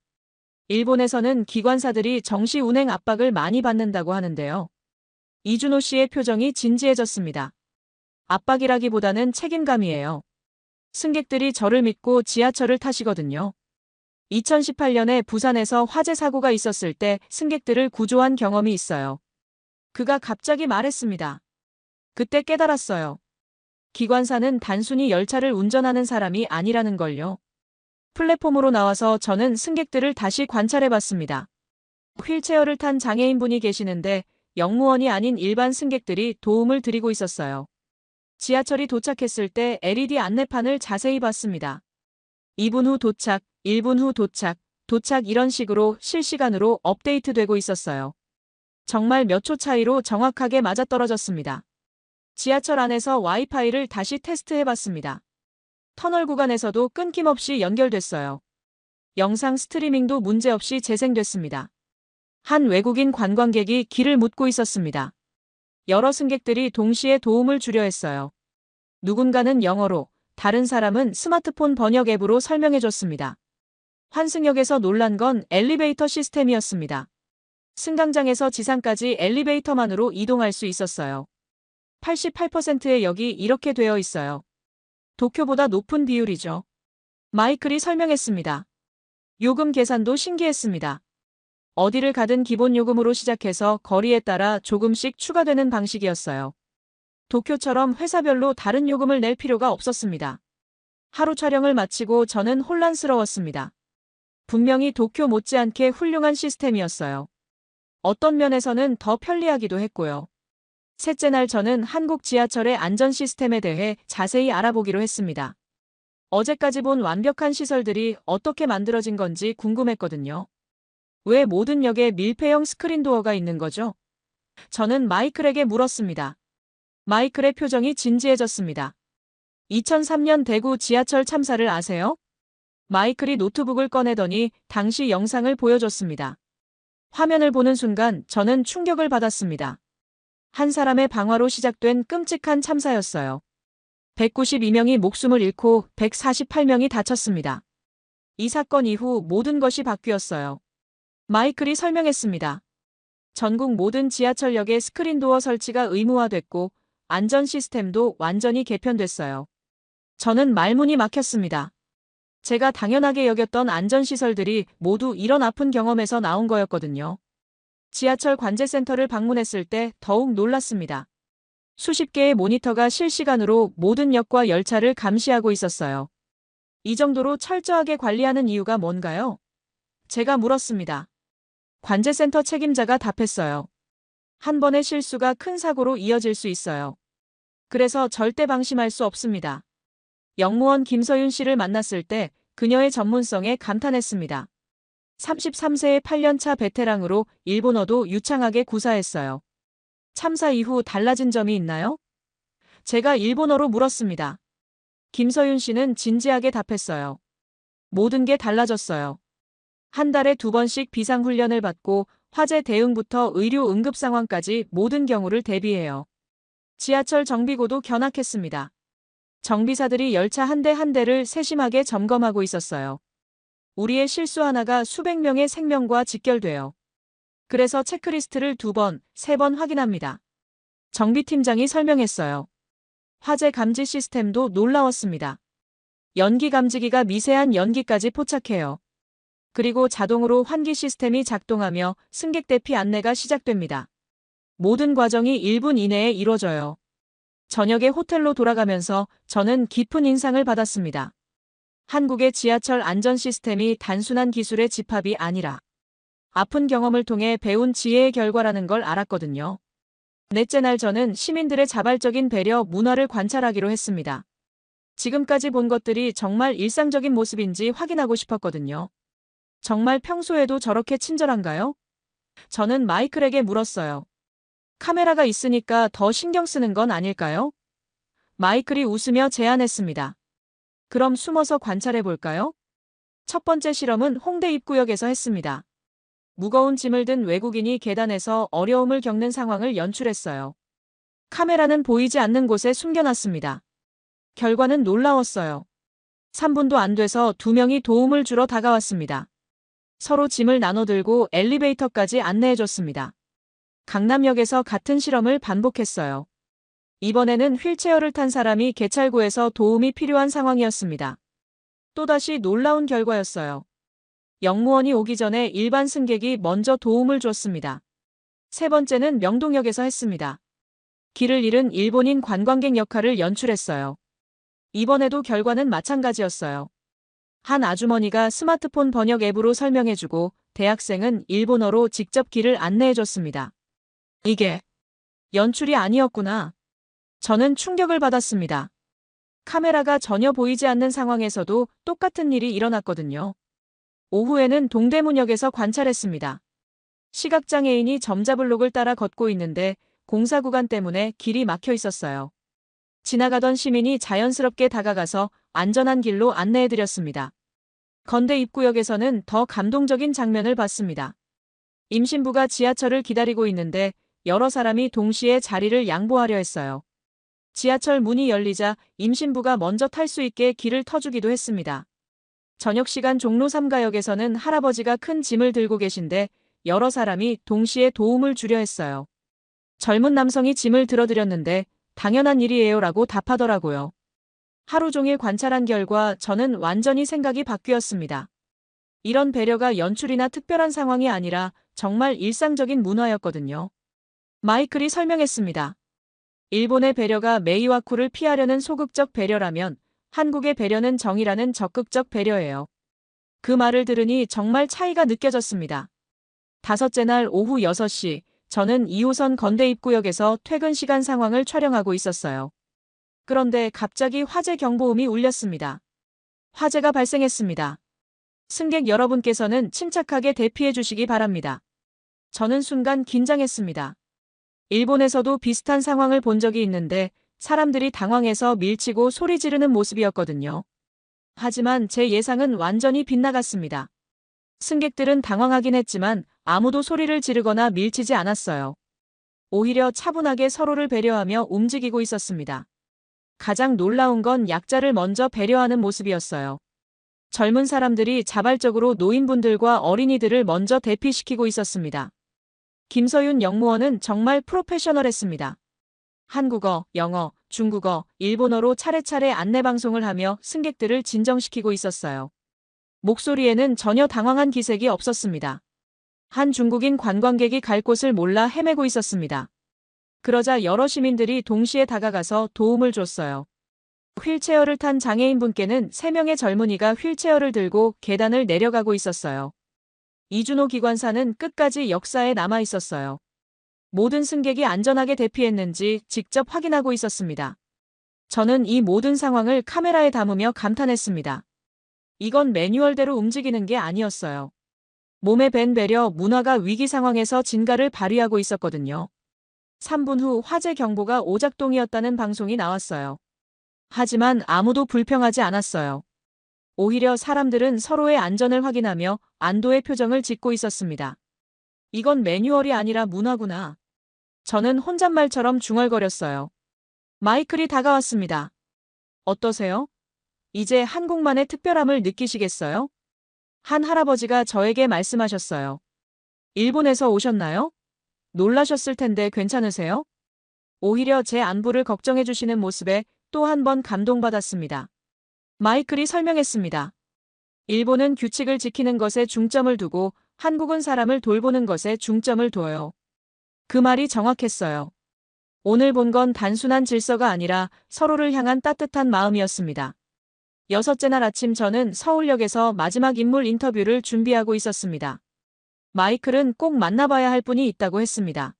[SPEAKER 1] 일본에서는 기관사들이 정시 운행 압박을 많이 받는다고 하는데요. 이준호 씨의 표정이 진지해졌습니다. 압박이라기보다는 책임감이에요. 승객들이 저를 믿고 지하철을 타시거든요. 2018년에 부산에서 화재 사고가 있었을 때 승객들을 구조한 경험이 있어요. 그가 갑자기 말했습니다. 그때 깨달았어요. 기관사는 단순히 열차를 운전하는 사람이 아니라는 걸요. 플랫폼으로 나와서 저는 승객들을 다시 관찰해봤습니다. 휠체어를 탄 장애인분이 계시는데 역무원이 아닌 일반 승객들이 도움을 드리고 있었어요. 지하철이 도착했을 때 LED 안내판을 자세히 봤습니다. 2분 후 도착, 1분 후 도착, 도착 이런 식으로 실시간으로 업데이트되고 있었어요. 정말 몇 초 차이로 정확하게 맞아떨어졌습니다. 지하철 안에서 와이파이를 다시 테스트해봤습니다. 터널 구간에서도 끊김없이 연결됐어요. 영상 스트리밍도 문제없이 재생됐습니다. 한 외국인 관광객이 길을 묻고 있었습니다. 여러 승객들이 동시에 도움을 주려 했어요. 누군가는 영어로, 다른 사람은 스마트폰 번역 앱으로 설명해줬습니다. 환승역에서 놀란 건 엘리베이터 시스템이었습니다. 승강장에서 지상까지 엘리베이터만으로 이동할 수 있었어요. 88%의 역이 이렇게 되어 있어요. 도쿄보다 높은 비율이죠. 마이클이 설명했습니다. 요금 계산도 신기했습니다. 어디를 가든 기본 요금으로 시작해서 거리에 따라 조금씩 추가되는 방식이었어요. 도쿄처럼 회사별로 다른 요금을 낼 필요가 없었습니다. 하루 촬영을 마치고 저는 혼란스러웠습니다. 분명히 도쿄 못지않게 훌륭한 시스템이었어요. 어떤 면에서는 더 편리하기도 했고요. 셋째 날 저는 한국 지하철의 안전 시스템에 대해 자세히 알아보기로 했습니다. 어제까지 본 완벽한 시설들이 어떻게 만들어진 건지 궁금했거든요. 왜 모든 역에 밀폐형 스크린 도어가 있는 거죠? 저는 마이클에게 물었습니다. 마이클의 표정이 진지해졌습니다. 2003년 대구 지하철 참사를 아세요? 마이클이 노트북을 꺼내더니 당시 영상을 보여줬습니다. 화면을 보는 순간 저는 충격을 받았습니다. 한 사람의 방화로 시작된 끔찍한 참사였어요. 192명이 목숨을 잃고 148명이 다쳤습니다. 이 사건 이후 모든 것이 바뀌었어요. 마이클이 설명했습니다. 전국 모든 지하철역에 스크린도어 설치가 의무화됐고 안전 시스템도 완전히 개편됐어요. 저는 말문이 막혔습니다. 제가 당연하게 여겼던 안전시설들이 모두 이런 아픈 경험에서 나온 거였거든요. 지하철 관제센터를 방문했을 때 더욱 놀랐습니다. 수십 개의 모니터가 실시간으로 모든 역과 열차를 감시하고 있었어요. 이 정도로 철저하게 관리하는 이유가 뭔가요? 제가 물었습니다. 관제센터 책임자가 답했어요. 한 번의 실수가 큰 사고로 이어질 수 있어요. 그래서 절대 방심할 수 없습니다. 역무원 김서윤 씨를 만났을 때 그녀의 전문성에 감탄했습니다. 33세의 8년차 베테랑으로 일본어도 유창하게 구사했어요. 참사 이후 달라진 점이 있나요? 제가 일본어로 물었습니다. 김서윤 씨는 진지하게 답했어요. 모든 게 달라졌어요. 한 달에 2번씩 비상훈련을 받고 화재 대응부터 의료 응급 상황까지 모든 경우를 대비해요. 지하철 정비고도 견학했습니다. 정비사들이 열차 한 대 한 대를 세심하게 점검하고 있었어요. 우리의 실수 하나가 수백 명의 생명과 직결돼요. 그래서 체크리스트를 2번, 3번 확인합니다. 정비팀장이 설명했어요. 화재 감지 시스템도 놀라웠습니다. 연기 감지기가 미세한 연기까지 포착해요. 그리고 자동으로 환기 시스템이 작동하며 승객 대피 안내가 시작됩니다. 모든 과정이 1분 이내에 이루어져요. 저녁에 호텔로 돌아가면서 저는 깊은 인상을 받았습니다. 한국의 지하철 안전 시스템이 단순한 기술의 집합이 아니라 아픈 경험을 통해 배운 지혜의 결과라는 걸 알았거든요. 넷째 날 저는 시민들의 자발적인 배려 문화를 관찰하기로 했습니다. 지금까지 본 것들이 정말 일상적인 모습인지 확인하고 싶었거든요. 정말 평소에도 저렇게 친절한가요? 저는 마이클에게 물었어요. 카메라가 있으니까 더 신경 쓰는 건 아닐까요? 마이클이 웃으며 제안했습니다. 그럼 숨어서 관찰해 볼까요? 첫 번째 실험은 홍대 입구역에서 했습니다. 무거운 짐을 든 외국인이 계단에서 어려움을 겪는 상황을 연출했어요. 카메라는 보이지 않는 곳에 숨겨놨습니다. 결과는 놀라웠어요. 3분도 안 돼서 2명이 도움을 주러 다가왔습니다. 서로 짐을 나눠 들고 엘리베이터까지 안내해줬습니다. 강남역에서 같은 실험을 반복했어요. 이번에는 휠체어를 탄 사람이 개찰구에서 도움이 필요한 상황이었습니다. 또다시 놀라운 결과였어요. 역무원이 오기 전에 일반 승객이 먼저 도움을 줬습니다. 세 번째는 명동역에서 했습니다. 길을 잃은 일본인 관광객 역할을 연출했어요. 이번에도 결과는 마찬가지였어요. 한 아주머니가 스마트폰 번역 앱으로 설명해주고 대학생은 일본어로 직접 길을 안내해줬습니다. 이게 연출이 아니었구나. 저는 충격을 받았습니다. 카메라가 전혀 보이지 않는 상황에서도 똑같은 일이 일어났거든요. 오후에는 동대문역에서 관찰했습니다. 시각장애인이 점자블록을 따라 걷고 있는데 공사 구간 때문에 길이 막혀 있었어요. 지나가던 시민이 자연스럽게 다가가서 안전한 길로 안내해드렸습니다. 건대 입구역에서는 더 감동적인 장면을 봤습니다. 임신부가 지하철을 기다리고 있는데 여러 사람이 동시에 자리를 양보하려 했어요. 지하철 문이 열리자 임신부가 먼저 탈 수 있게 길을 터주기도 했습니다. 저녁 시간 종로 3가역에서는 할아버지가 큰 짐을 들고 계신데 여러 사람이 동시에 도움을 주려 했어요. 젊은 남성이 짐을 들어드렸는데 당연한 일이에요라고 답하더라고요. 하루 종일 관찰한 결과 저는 완전히 생각이 바뀌었습니다. 이런 배려가 연출이나 특별한 상황이 아니라 정말 일상적인 문화였거든요. 마이클이 설명했습니다. 일본의 배려가 메이와쿠를 피하려는 소극적 배려라면 한국의 배려는 정의라는 적극적 배려예요. 그 말을 들으니 정말 차이가 느껴졌습니다. 다섯째 날 오후 6시, 저는 2호선 건대 입구역에서 퇴근 시간 상황을 촬영하고 있었어요. 그런데 갑자기 화재 경보음이 울렸습니다. 화재가 발생했습니다. 승객 여러분께서는 침착하게 대피해 주시기 바랍니다. 저는 순간 긴장했습니다. 일본에서도 비슷한 상황을 본 적이 있는데 사람들이 당황해서 밀치고 소리 지르는 모습이었거든요. 하지만 제 예상은 완전히 빗나갔습니다. 승객들은 당황하긴 했지만 아무도 소리를 지르거나 밀치지 않았어요. 오히려 차분하게 서로를 배려하며 움직이고 있었습니다. 가장 놀라운 건 약자를 먼저 배려하는 모습이었어요. 젊은 사람들이 자발적으로 노인분들과 어린이들을 먼저 대피시키고 있었습니다. 김서윤 영무원은 정말 프로페셔널했습니다. 한국어, 영어, 중국어, 일본어로 차례차례 안내방송을 하며 승객들을 진정시키고 있었어요. 목소리에는 전혀 당황한 기색이 없었습니다. 한 중국인 관광객이 갈 곳을 몰라 헤매고 있었습니다. 그러자 여러 시민들이 동시에 다가가서 도움을 줬어요. 휠체어를 탄 장애인분께는 3명의 젊은이가 휠체어를 들고 계단을 내려가고 있었어요. 이준호 기관사는 끝까지 역사에 남아 있었어요. 모든 승객이 안전하게 대피했는지 직접 확인하고 있었습니다. 저는 이 모든 상황을 카메라에 담으며 감탄했습니다. 이건 매뉴얼대로 움직이는 게 아니었어요. 몸에 밴 배려, 문화가 위기 상황에서 진가를 발휘하고 있었거든요. 3분 후 화재 경보가 오작동이었다는 방송이 나왔어요. 하지만 아무도 불평하지 않았어요. 오히려 사람들은 서로의 안전을 확인하며 안도의 표정을 짓고 있었습니다. 이건 매뉴얼이 아니라 문화구나. 저는 혼잣말처럼 중얼거렸어요. 마이클이 다가왔습니다. 어떠세요? 이제 한국만의 특별함을 느끼시겠어요? 한 할아버지가 저에게 말씀하셨어요. 일본에서 오셨나요? 놀라셨을 텐데 괜찮으세요? 오히려 제 안부를 걱정해 주시는 모습에 또 한 번 감동받았습니다. 마이클이 설명했습니다. 일본은 규칙을 지키는 것에 중점을 두고 한국은 사람을 돌보는 것에 중점을 둬요. 그 말이 정확했어요. 오늘 본 건 단순한 질서가 아니라 서로를 향한 따뜻한 마음이었습니다. 6째 날 아침 저는 서울역에서 마지막 인물 인터뷰를 준비하고 있었습니다. 마이클은 꼭 만나봐야 할 분이 있다고 했습니다.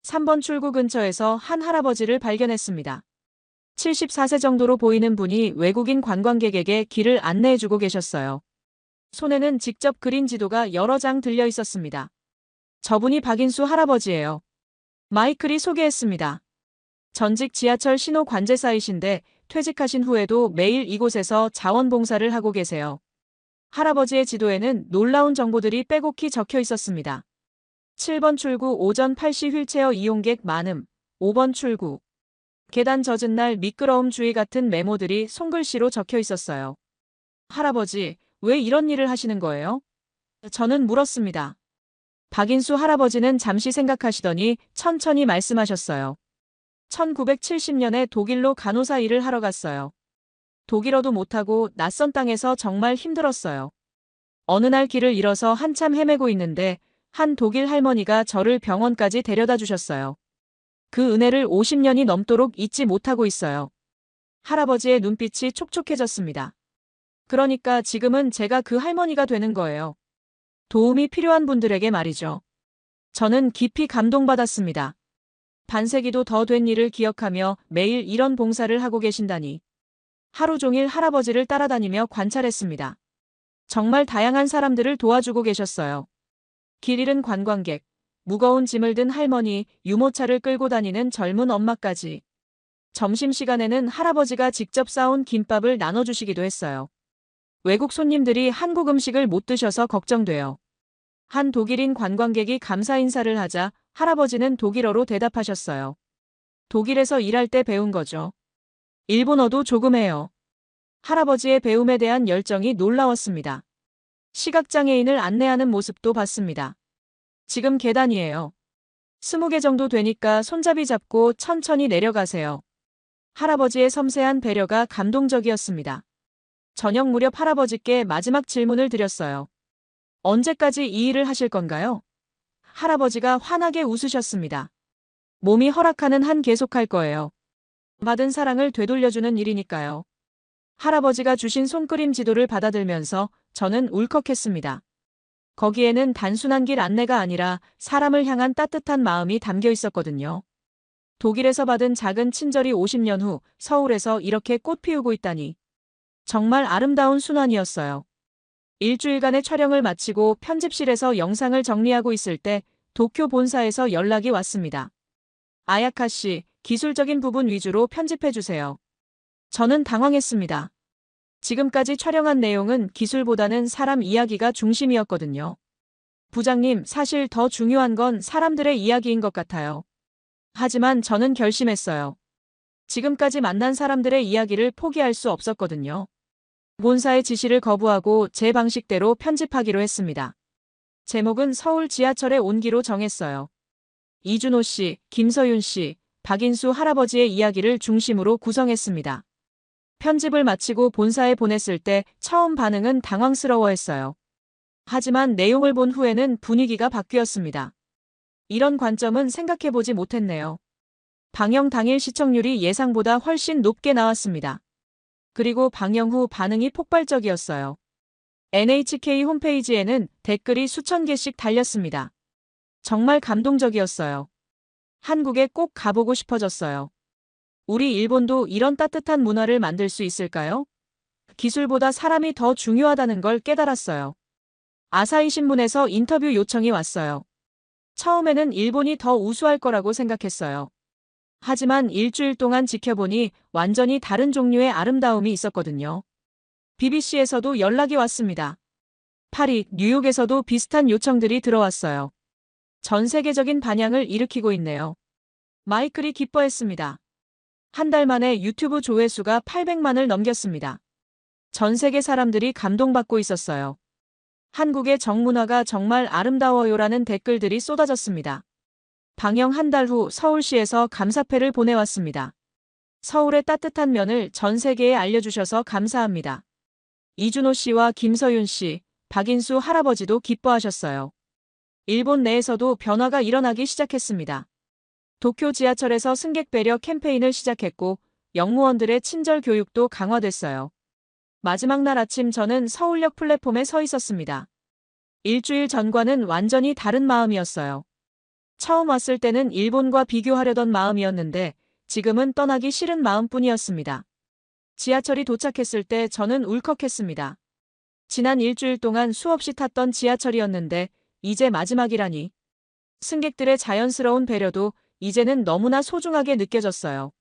[SPEAKER 1] 3번 출구 근처에서 한 할아버지를 발견했습니다. 74세 정도로 보이는 분이 외국인 관광객에게 길을 안내해주고 계셨어요. 손에는 직접 그린 지도가 여러 장 들려 있었습니다. 저분이 박인수 할아버지예요. 마이클이 소개했습니다. 전직 지하철 신호 관제사이신데 퇴직하신 후에도 매일 이곳에서 자원봉사를 하고 계세요. 할아버지의 지도에는 놀라운 정보들이 빼곡히 적혀 있었습니다. 7번 출구 오전 8시 휠체어 이용객 많음, 5번 출구. 계단 젖은 날 미끄러움 주의 같은 메모들이 손글씨로 적혀 있었어요. 할아버지, 왜 이런 일을 하시는 거예요? 저는 물었습니다. 박인수 할아버지는 잠시 생각하시더니 천천히 말씀하셨어요. 1970년에 독일로 간호사 일을 하러 갔어요. 독일어도 못하고 낯선 땅에서 정말 힘들었어요. 어느 날 길을 잃어서 한참 헤매고 있는데 한 독일 할머니가 저를 병원까지 데려다 주셨어요. 그 은혜를 50년이 넘도록 잊지 못하고 있어요. 할아버지의 눈빛이 촉촉해졌습니다. 그러니까 지금은 제가 그 할머니가 되는 거예요. 도움이 필요한 분들에게 말이죠. 저는 깊이 감동받았습니다. 반세기도 더 된 일을 기억하며 매일 이런 봉사를 하고 계신다니. 하루 종일 할아버지를 따라다니며 관찰했습니다. 정말 다양한 사람들을 도와주고 계셨어요. 길 잃은 관광객, 무거운 짐을 든 할머니, 유모차를 끌고 다니는 젊은 엄마까지. 점심시간에는 할아버지가 직접 싸온 김밥을 나눠주시기도 했어요. 외국 손님들이 한국 음식을 못 드셔서 걱정돼요. 한 독일인 관광객이 감사 인사를 하자 할아버지는 독일어로 대답하셨어요. 독일에서 일할 때 배운 거죠. 일본어도 조금 해요. 할아버지의 배움에 대한 열정이 놀라웠습니다. 시각장애인을 안내하는 모습도 봤습니다. 지금 계단이에요. 20개 정도 되니까 손잡이 잡고 천천히 내려가세요. 할아버지의 섬세한 배려가 감동적이었습니다. 저녁 무렵 할아버지께 마지막 질문을 드렸어요. 언제까지 이 일을 하실 건가요? 할아버지가 환하게 웃으셨습니다. 몸이 허락하는 한 계속할 거예요. 받은 사랑을 되돌려주는 일이니까요. 할아버지가 주신 손그림 지도를 받아들면서 저는 울컥했습니다. 거기에는 단순한 길 안내가 아니라 사람을 향한 따뜻한 마음이 담겨 있었거든요. 독일에서 받은 작은 친절이 50년 후 서울에서 이렇게 꽃 피우고 있다니. 정말 아름다운 순환이었어요. 일주일간의 촬영을 마치고 편집실에서 영상을 정리하고 있을 때 도쿄 본사에서 연락이 왔습니다. 아야카 씨, 기술적인 부분 위주로 편집해주세요. 저는 당황했습니다. 지금까지 촬영한 내용은 기술보다는 사람 이야기가 중심이었거든요. 부장님, 사실 더 중요한 건 사람들의 이야기인 것 같아요. 하지만 저는 결심했어요. 지금까지 만난 사람들의 이야기를 포기할 수 없었거든요. 본사의 지시를 거부하고 제 방식대로 편집하기로 했습니다. 제목은 서울 지하철에 온기로 정했어요. 이준호 씨, 김서윤 씨, 박인수 할아버지의 이야기를 중심으로 구성했습니다. 편집을 마치고 본사에 보냈을 때 처음 반응은 당황스러워했어요. 하지만 내용을 본 후에는 분위기가 바뀌었습니다. 이런 관점은 생각해보지 못했네요. 방영 당일 시청률이 예상보다 훨씬 높게 나왔습니다. 그리고 방영 후 반응이 폭발적이었어요. NHK 홈페이지에는 댓글이 수천 개씩 달렸습니다. 정말 감동적이었어요. 한국에 꼭 가보고 싶어졌어요. 우리 일본도 이런 따뜻한 문화를 만들 수 있을까요? 기술보다 사람이 더 중요하다는 걸 깨달았어요. 아사히 신문에서 인터뷰 요청이 왔어요. 처음에는 일본이 더 우수할 거라고 생각했어요. 하지만 일주일 동안 지켜보니 완전히 다른 종류의 아름다움이 있었거든요. BBC에서도 연락이 왔습니다. 파리, 뉴욕에서도 비슷한 요청들이 들어왔어요. 전 세계적인 반향을 일으키고 있네요. 마이클이 기뻐했습니다. 한 달 만에 유튜브 조회수가 800만을 넘겼습니다. 전 세계 사람들이 감동받고 있었어요. 한국의 정문화가 정말 아름다워요라는 댓글들이 쏟아졌습니다. 방영 한 달 후 서울시에서 감사패를 보내왔습니다. 서울의 따뜻한 면을 전 세계에 알려주셔서 감사합니다. 이준호 씨와 김서윤 씨, 박인수 할아버지도 기뻐하셨어요. 일본 내에서도 변화가 일어나기 시작했습니다. 도쿄 지하철에서 승객 배려 캠페인을 시작했고 역무원들의 친절 교육도 강화됐어요. 마지막 날 아침 저는 서울역 플랫폼에 서 있었습니다. 일주일 전과는 완전히 다른 마음이었어요. 처음 왔을 때는 일본과 비교하려던 마음이었는데 지금은 떠나기 싫은 마음뿐이었습니다. 지하철이 도착했을 때 저는 울컥했습니다. 지난 일주일 동안 수없이 탔던 지하철이었는데 이제 마지막이라니. 승객들의 자연스러운 배려도 이제는 너무나 소중하게 느껴졌어요.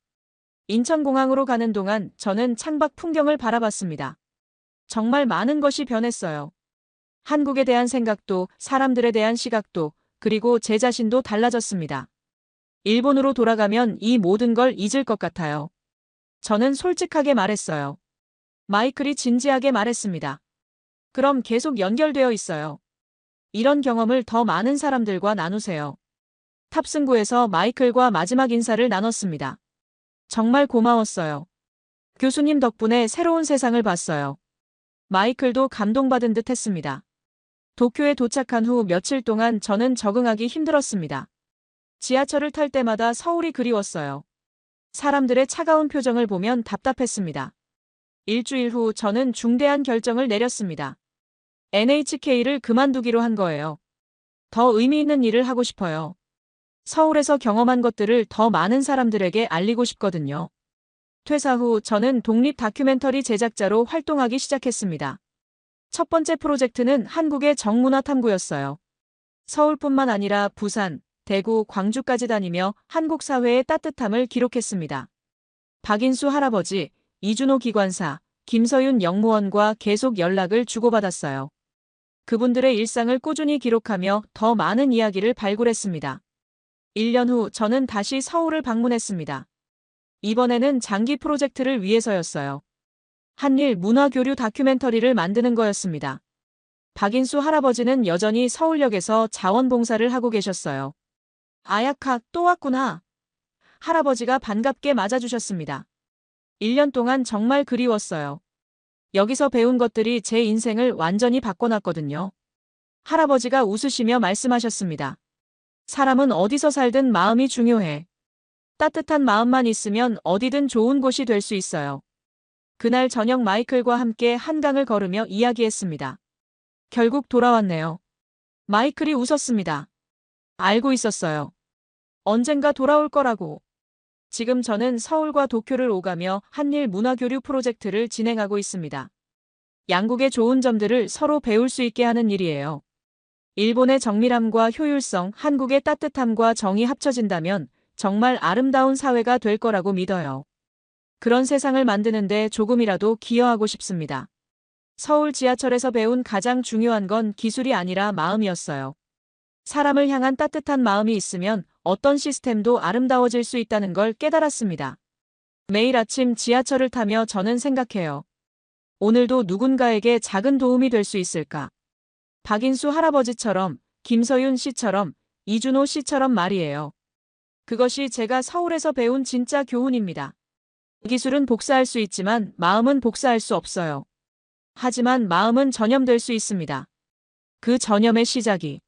[SPEAKER 1] 인천공항으로 가는 동안 저는 창밖 풍경을 바라봤습니다. 정말 많은 것이 변했어요. 한국에 대한 생각도, 사람들에 대한 시각도, 그리고 제 자신도 달라졌습니다. 일본으로 돌아가면 이 모든 걸 잊을 것 같아요. 저는 솔직하게 말했어요. 마이클이 진지하게 말했습니다. 그럼 계속 연결되어 있어요. 이런 경험을 더 많은 사람들과 나누세요. 탑승구에서 마이클과 마지막 인사를 나눴습니다. 정말 고마웠어요. 교수님 덕분에 새로운 세상을 봤어요. 마이클도 감동받은 듯 했습니다. 도쿄에 도착한 후 며칠 동안 저는 적응하기 힘들었습니다. 지하철을 탈 때마다 서울이 그리웠어요. 사람들의 차가운 표정을 보면 답답했습니다. 일주일 후 저는 중대한 결정을 내렸습니다. NHK를 그만두기로 한 거예요. 더 의미 있는 일을 하고 싶어요. 서울에서 경험한 것들을 더 많은 사람들에게 알리고 싶거든요. 퇴사 후 저는 독립 다큐멘터리 제작자로 활동하기 시작했습니다. 첫 번째 프로젝트는 한국의 정문화 탐구였어요. 서울뿐만 아니라 부산, 대구, 광주까지 다니며 한국 사회의 따뜻함을 기록했습니다. 박인수 할아버지, 이준호 기관사, 김서윤 영무원과 계속 연락을 주고받았어요. 그분들의 일상을 꾸준히 기록하며 더 많은 이야기를 발굴했습니다. 1년 후 저는 다시 서울을 방문했습니다. 이번에는 장기 프로젝트를 위해서였어요. 한일 문화교류 다큐멘터리를 만드는 거였습니다. 박인수 할아버지는 여전히 서울역에서 자원봉사를 하고 계셨어요. 아야카, 또 왔구나. 할아버지가 반갑게 맞아주셨습니다. 1년 동안 정말 그리웠어요. 여기서 배운 것들이 제 인생을 완전히 바꿔놨거든요. 할아버지가 웃으시며 말씀하셨습니다. 사람은 어디서 살든 마음이 중요해. 따뜻한 마음만 있으면 어디든 좋은 곳이 될 수 있어요. 그날 저녁 마이클과 함께 한강을 걸으며 이야기했습니다. 결국 돌아왔네요. 마이클이 웃었습니다. 알고 있었어요. 언젠가 돌아올 거라고. 지금 저는 서울과 도쿄를 오가며 한일 문화교류 프로젝트를 진행하고 있습니다. 양국의 좋은 점들을 서로 배울 수 있게 하는 일이에요. 일본의 정밀함과 효율성, 한국의 따뜻함과 정이 합쳐진다면 정말 아름다운 사회가 될 거라고 믿어요. 그런 세상을 만드는데 조금이라도 기여하고 싶습니다. 서울 지하철에서 배운 가장 중요한 건 기술이 아니라 마음이었어요. 사람을 향한 따뜻한 마음이 있으면 어떤 시스템도 아름다워질 수 있다는 걸 깨달았습니다. 매일 아침 지하철을 타며 저는 생각해요. 오늘도 누군가에게 작은 도움이 될 수 있을까? 박인수 할아버지처럼, 김서윤 씨처럼, 이준호 씨처럼 말이에요. 그것이 제가 서울에서 배운 진짜 교훈입니다. 기술은 복사할 수 있지만 마음은 복사할 수 없어요. 하지만 마음은 전염될 수 있습니다. 그 전염의 시작이